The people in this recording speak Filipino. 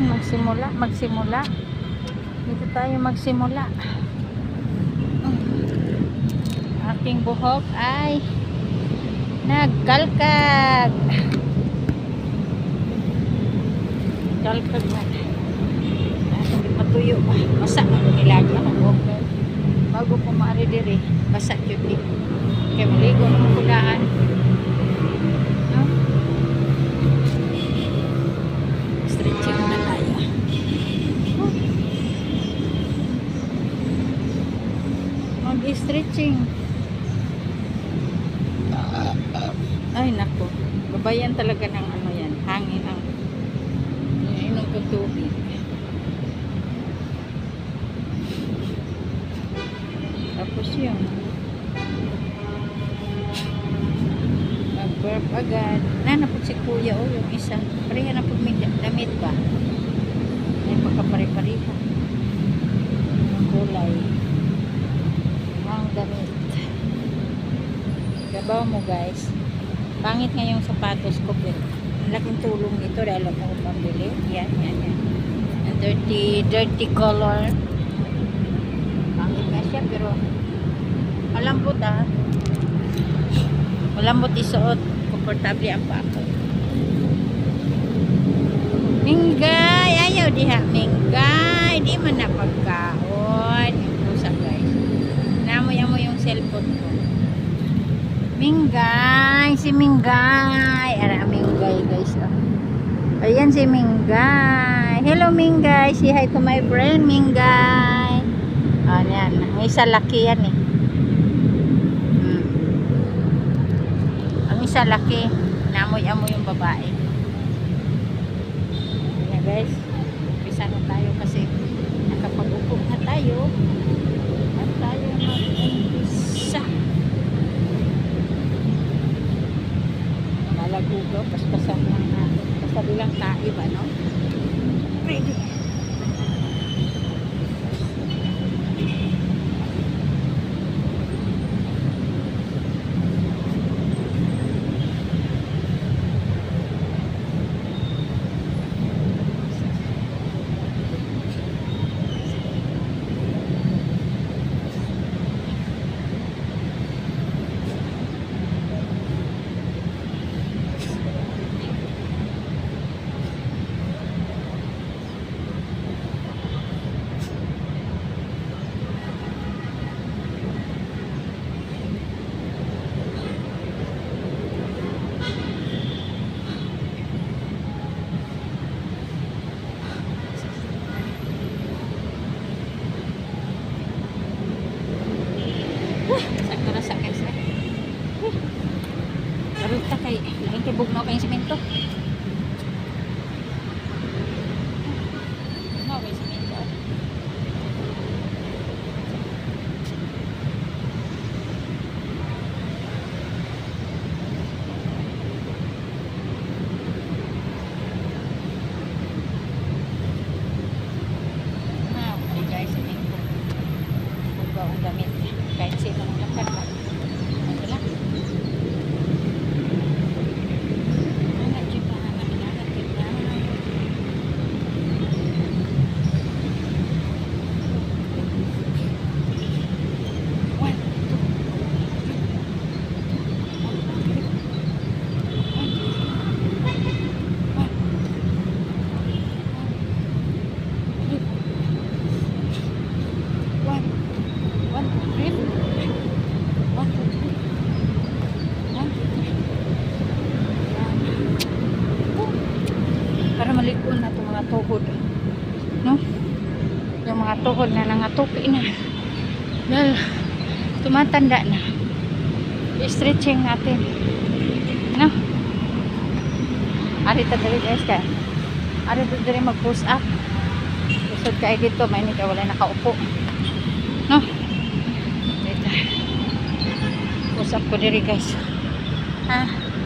natin magsimula. Dito tayo magsimula. Aking buhok ay nagkalkag. Kalkag na. Hindi matuyo pa. Basa ang nilagyan ng buhok. Bago ko maaridiri, basa yun din. Kaya maligo ng kulaan. No? Stretching na tayo. Mag-stretching. Ay nako, babayan talaga ng ano yan, hangin ang inom ko tubig. Tapos yun, mag-burp agad. Nanapot si kuya o yung isa, pareha na pag may damit ba? May pagkapare-pareha ang kulay ang damit. Gabaw mo guys, pangit nga yung sapatos ko pero ang laking tulong nito dahil ako pambili. Yan. Ang dirty color. Pangit nga siya pero malambot malambot isuot, komportable ang pako. Minggay, ayaw diha minggay, di man na pagkaon yung pusa guys. Namoy yung cellphone ko. Minggay, si Minggay. Ara Minggay guys. Ayan si Minggay. Hello Minggay. Say hi to my friend Minggay. Ayan. Ang isa laki yan eh. Ang isa laki. Namoy-amoy yung babae. Ayan guys. Umpisa na tayo kasi nakapag-upo na tayo. At tayo mag-umpisa. Malagugaw, paspasan lang natin. Pasabilang tayo ba, no? Ready. Sakto na sa kesa. Karuta kay lain kay bugnaw kay semento. No, kay semento. Guys, semento. Buga ang gamit. Kahit sino ng lakad ba? Ito lang. Hangat yun pa. Hangat yun na. One, two. Para malikon na itong mga tuhod, no? Yung mga tuhod na nangatupi na dahil tumatanda na. I-stretching natin, no? Arita dali guys ka, arita dali mag push up. Usod ka dito, may hindi ka wala nakaupo, no? Dito push up ko diri guys, ha?